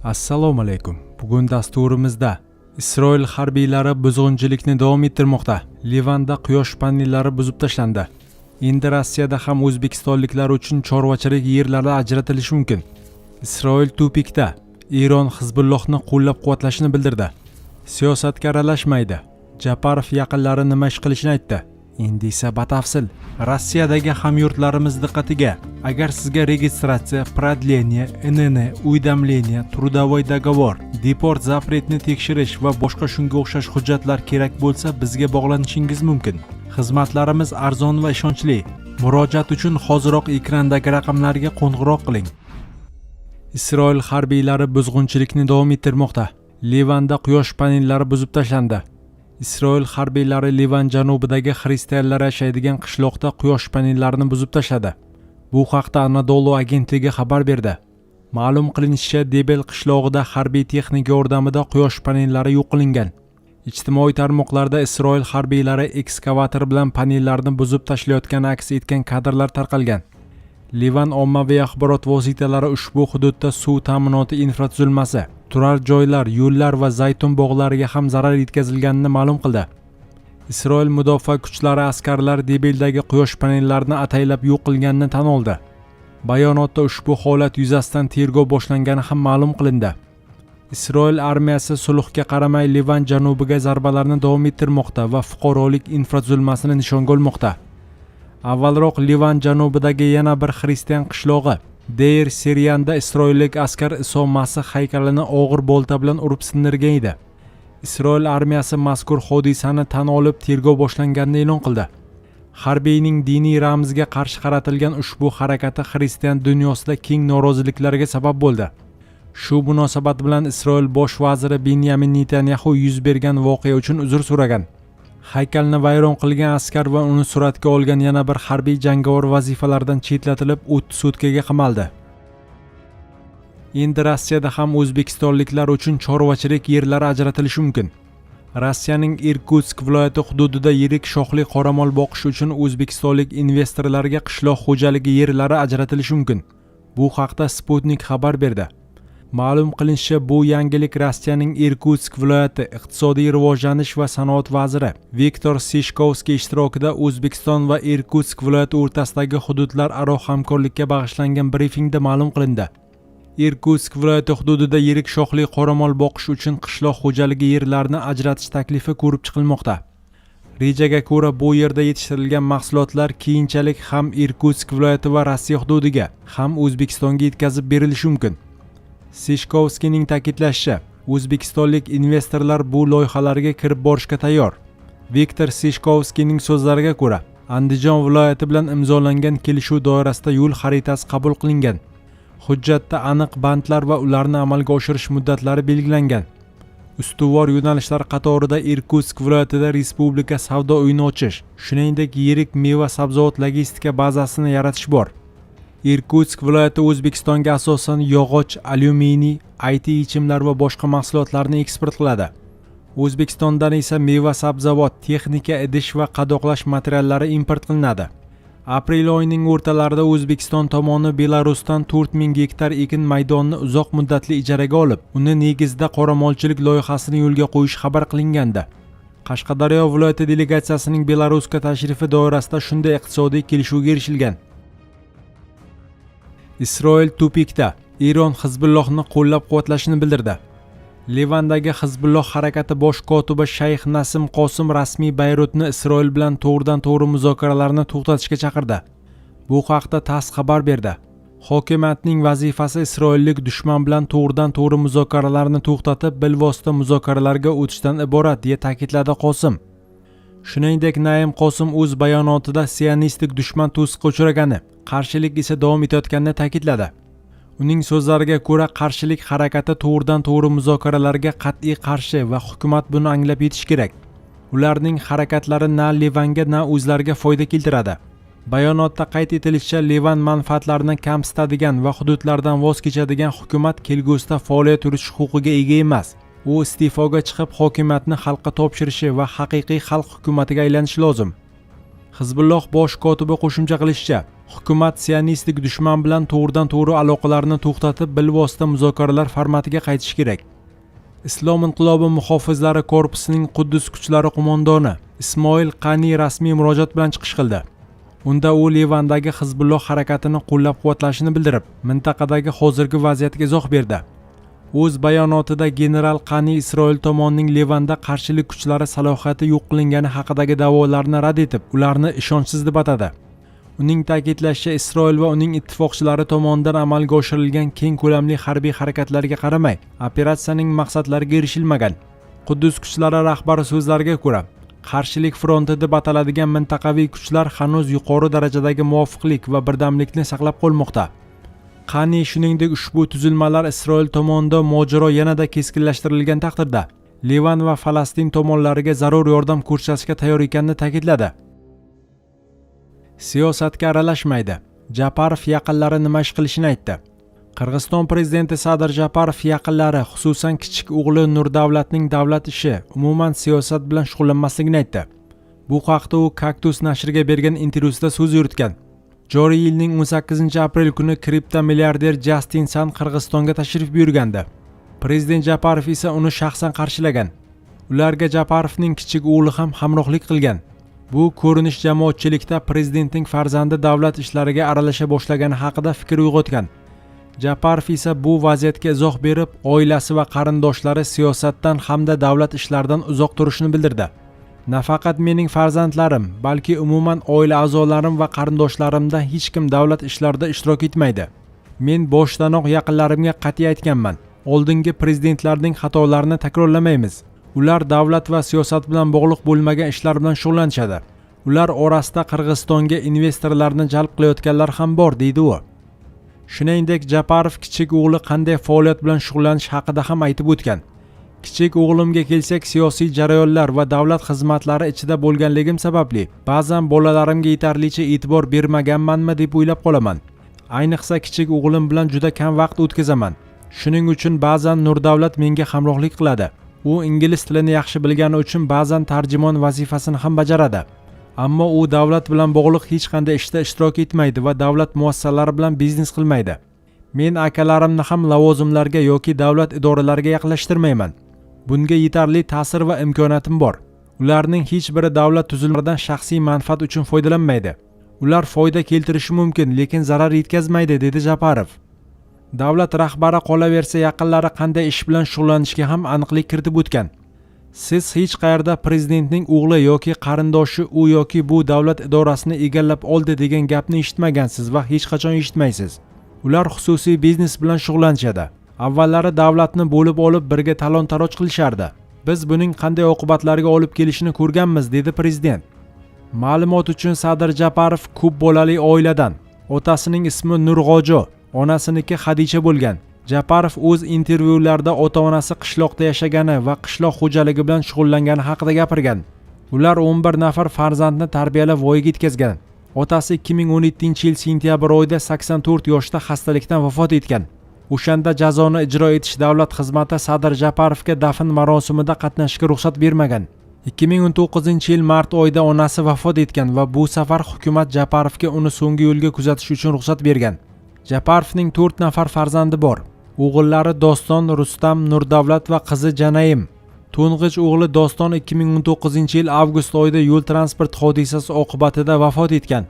Assalomu alaykum. Bugun dasturimizda Isroil harbiylari buzg'unchilikni davom ettirmoqda. Livanda quyosh panellari buzib tashlandi. Endi Rossiyada ham o'zbekistonliklar uchun chorvachilik yerlari ajratilishi mumkin. Isroil tupikda. Eron Hizbullohni qo'llab-quvvatlashini bildirdi. Siyosatga aralashmaydi. Japarov yaqinlari nima ish qilishini aytdi. Endi esa batafsil. Rossiyadagi hamyurtlarimiz diqqatiga. Agar sizga registratsiya, продление, NN, uydamleniya, трудовой договор, deport запретni tekshirish va boshqa shunga o'xshash hujjatlar kerak bo'lsa, bizga bog'lanishingiz mumkin. Xizmatlarimiz arzon va ishonchli. Murojaat uchun hoziroq ekrandagi raqamlarga qo'ng'iroq qiling. Isroil harbiylari buzg'unchilikni davom ettirmoqda. Livanda quyosh panellari buzib tashlandi. Isroil harbiylari Livan janubidagi xristianlar yashaydigan qishloqda quyosh panellarini buzib tashladi. Bu haqda Anadolu agentligi xabar berdi. Ma'lum qilinishicha, Debel qishlog'ida harbiy texnika yordamida quyosh panellari yo'q qilingan. Ijtimoiy tarmoqlarda Isroil harbiylari ekskavator bilan panellarni buzib tashlayotgani aks etgan kadrlar tarqalgan. Livan ommaviy axborot vositalari ushbu hududda suv ta'minoti infratuzilmasi, turar joylar, yo'llar va zaytun bog'lariga ham zarar yetkazilganini ma'lum qildi. Isroil mudofaa kuchlari askarlar Debeldagi quyosh panellarini ataylab yo'q qilganini tan oldi. Bayonotda ushbu holat yuzasidan tergov boshlangani ham ma'lum qilindi. Isroil armiyasi sulhga qaramay Livan janubiga zarbalarni davom ettirmoqda va fuqarolik infratuzilmasini nishonga olmoqda. Avvalroq Livan janubidagi yana bir xristian qishlog'i Deir Seriyanda isroillik askar Iso Masih haykalini og'ir bolta bilan urib sindirgan edi. Isroil armiyasi mazkur hodisani tan olib tergov boshlanganini e'lon qildi. Harbiyning diniy ramziga qarshi qaratilgan ushbu harakati xristian dunyosida keng noroziliklarga sabab bo'ldi. Shu munosabat bilan Isroil bosh vaziri Benyamin Netanyahu yuz bergan voqea uchun uzr so'ragan. Haykalni vayron qilgan askar va uni suratga olgan yana bir harbiy jangovar vazifalardan chetlatilib 30 sutkaga qamaldi. Endi Rossiyada ham o'zbekistonliklar uchun chorvachilik yerlari ajratilishi mumkin. Rossiyaning Irkutsk viloyati hududida yirik shoxli qoramol boqish uchun o'zbekistonlik investorlarga qishloq xo'jaligi yerlari ajratilishi mumkin. Bu haqda Sputnik xabar berdi. Ma'lum qilinishicha, bu yangilik Rossiyaning Irkutsk viloyati iqtisodiy rivojlanish va sanoat vaziri Viktor Sishkovskiy ishtirokida O'zbekiston va Irkutsk viloyati o'rtasidagi hududlararo hamkorlikka bag'ishlangan brifingda ma'lum qilindi. Irkutsk viloyati hududida yirik shoxli qoramol boqish uchun qishloq xo'jaligi yerlarini ajratish taklifi ko'rib chiqilmoqda. Rejaga ko'ra, bu yerda yetishtirilgan mahsulotlar keyinchalik ham Irkutsk viloyati va Rossiya hududiga, ham O'zbekistonga yetkazib berilishi mumkin. Sishkovskiyning ta'kidlashicha, o'zbekistonlik investorlar bu loyihalarga kirib borishga tayyor. Viktor Sishkovskiyning so'zlariga ko'ra, Andijon viloyati bilan imzolangan kelishuv doirasida yo'l xaritasi qabul qilingan. Hujjatda aniq bandlar va ularni amalga oshirish muddatlari belgilangan. Ustuvor yo'nalishlar qatorida Irkutsk viloyatida respublika savdo uyini ochish, shuningdek yirik meva-sabzavot logistika bazasini yaratish bor. Irkutsk viloyati O'zbekistonga asosan yog'och, alyuminiy, IT ichimlar va boshqa mahsulotlarni eksport qiladi. O'zbekistondan esa meva-sabzavot, texnika, idish va qadoqlash materiallari import qilinadi. Aprel oyining o'rtalarida O'zbekiston tomoni Belarusdan 4000 gektar ekin maydonini uzoq muddatli ijaraga olib, uni negizida qoramolchilik loyihasini yo'lga qo'yish xabar qilingandi. Qashqadaryo viloyati delegatsiyasining Belarusga tashrifi doirasida shunday iqtisodiy kelishuvga erishilgan. Isroil tupikda. Eron Hizbullohni qo'llab-quvvatlashini bildirdi. Livandagi Hizbulloh harakati bosh kotibi Shayx Nasim Qosim rasmiy Bayrutni Isroil bilan to'g'ridan-to'g'ri muzokaralarni to'xtatishga chaqirdi. Bu haqda TASS xabar berdi. Hokimiyatning vazifasi Isroillik dushman bilan to'g'ridan-to'g'ri muzokaralarni to'xtatib, bilvosita muzokaralarga o'tishdan iborat, deya ta'kidladi Qosim. Shuningdek, Naim Qosim o'z bayonotida sionistik dushman to'siqqa uchragani, qarshilik esa davom etayotganini ta'kidladi. Uning so'zlariga ko'ra, qarshilik harakati to'g'ridan-to'g'ri muzokaralarga qat'iy qarshi va hukumat buni anglab yetish kerak. Ularning harakatlari na Livanga, na o'zlariga foyda keltiradi. Bayonotda qayd etilishicha, Livan manfaatlarini kamsitadigan va hududlardan voz kechadigan hukumat kelgusida faoliyat yuritish huquqiga ega emas. U iste'foga chiqib, hokimiyatni xalqqa topshirishi va haqiqiy xalq hukumatiga aylanishi lozim. Hizbulloh bosh kotibi qo'shimcha qilishicha, Hukumat sionistik dushman bilan to'g'ridan-to'g'ri aloqalarni to'xtatib, bilvosita muzokaralar formatiga qaytishi kerak. Islom inqilobi muhofizlari korpusining Quddus kuchlari qo'mondoni Ismoil Qani rasmiy murojaat bilan chiqish qildi. Unda u Livandagi Hizbulloh harakatini qo'llab-quvvatlashini bildirib, mintaqadagi hozirgi vaziyatga izoh berdi. O'z bayonotida general Qani Isroil tomonining Livanda qarshilik kuchlari salohiyati yo'q qilingani haqidagi da'volarni rad etib, ularni ishonchsiz deb atadi. Uning ta'kidlashicha, Isroil va uning ittifoqchilari tomonidan amalga oshirilgan keng ko'lamli harbiy harakatlarga qaramay, operatsiyaning maqsadlariga erishilmagan. Quddus kuchlari rahbari so'zlariga ko'ra, qarshilik fronti deb ataladigan mintaqaviy kuchlar hanuz yuqori darajadagi muvofiqlik va birdamlikni saqlab qolmoqda. Qani shuningdek ushbu tuzilmalar Isroil tomonidan mojaro yanada keskinlashtirilgan taqdirda Livan va Falastin tomonlariga zarur yordam ko'rsatishga tayyor ekanini ta'kidladi. Siyosatga aralashmaydi. Japarov yaqinlari nima ish qilishini aytdi. Qirg'iziston prezidenti Sadir Japarov yaqinlari, xususan kichik o'g'li Nurdavlatning davlat ishi, umuman siyosat bilan shug'ullanmasligini aytdi. Bu haqda u Kaktus nashriga bergan intervyusida so'z yuritgan. Joriy yilning 18-aprel kuni kripto milliarder Justin Sun Qirg'izistonga tashrif buyurgandi. Prezident Japarov esa uni shaxsan qarshilagan. Ularga Japarovning kichik o'g'li ham hamrohlik qilgan. Bu ko'rinish jamoatchilikda prezidentning farzandi davlat ishlariga aralasha boshlagani haqida fikr uyg'otgan. Japarov esa bu vaziyatga izoh berib, oilasi va qarindoshlari siyosatdan hamda davlat ishlaridan uzoq turishini bildirdi. Nafaqat mening farzandlarim, balki umuman oila a'zolarim va qarindoshlarimda hech kim davlat ishlarida ishtirok etmaydi. Men boshdanoq yaqinlarimga qat'iy aytganman. Oldingi prezidentlarning xatolarini takrorlamaymiz. Ular davlat va siyosat bilan bog'liq bo'lmagan ishlar bilan shug'ullanishadi. Ular orasida Qirg'izistonga investorlarni jalb qilayotganlar ham bor, deydi u. Shuningdek, Japarov kichik o'g'li qanday faoliyat bilan shug'ullanish haqida ham aytib o'tgan. Kichik o'g'limga kelsak, siyosiy jarayonlar va davlat xizmatlari ichida bo'lganligim sababli ba'zan bolalarimga yetarlicha e'tibor bermaganmanmi deb o'ylab qolaman. Ayniqsa kichik o'g'lim bilan juda kam vaqt o'tkazaman. Shuning uchun ba'zan Nurdavlat menga hamrohlik qiladi. U ingliz tilini yaxshi bilgani uchun ba'zan tarjimon vazifasini ham bajaradi. Ammo u davlat bilan bog'liq hech qanday ishda ishtirok etmaydi va davlat muassasalari bilan biznes qilmaydi. Men akalarimni ham lavozimlarga yoki davlat idoralariga yaqinlashtirmayman. Bunga yetarli ta'sir va imkoniyatim bor. Ularning hech biri davlat tuzilmalaridan shaxsiy manfaat uchun foydalanmaydi. Ular foyda keltirishi mumkin, lekin zarar yetkazmaydi, dedi Japarov. Davlat rahbari qolaversa yaqinlari qanday ish bilan shug'ullanishiga ham aniqlik kiritib o'tgan. Siz hech qayerda prezidentning o'g'li yoki qarindoshi u yoki bu davlat idorasini egallab oldi degan gapni eshitmagansiz va hech qachon eshitmaysiz. Ular xususiy biznes bilan shug'ullanishadi. Avvallari davlatni bo'lib olib birga talon-taroj qilishardi. Biz buning qanday oqibatlarga olib kelishini ko'rganmiz, dedi prezident. Ma'lumot uchun Sadir Japarov ko'p bolali oiladan. Otasining ismi Nurg'ojo, onasiniki Xadicha bo'lgan. Japarov o'z intervyularida ota-onasi qishloqda yashagani va qishloq xo'jaligi bilan shug'ullangani haqida gapirgan. Ular 11 nafar farzandni tarbiyalab voyaga yetkazgan. Otasi 2017-yil sentyabr oyida 84 yoshda xastalikdan vafot etgan. O'shanda jazoni ijro etish davlat xizmati Sadir Japarovga dafn marosimida qatnashishga ruxsat bermagan. 2019-yil mart oyida onasi vafot etgan va bu safar hukumat Japarovga uni so'nggi yo'lga kuzatish uchun ruxsat bergan. Japarovning 4 nafar farzandi bor. O'g'illari Doston, Rustam, Nurdavlat va qizi Janayim. To'ng'ich o'g'li Doston 2019-yil avgust oyida yo'l transport hodisasi oqibatida vafot etgan.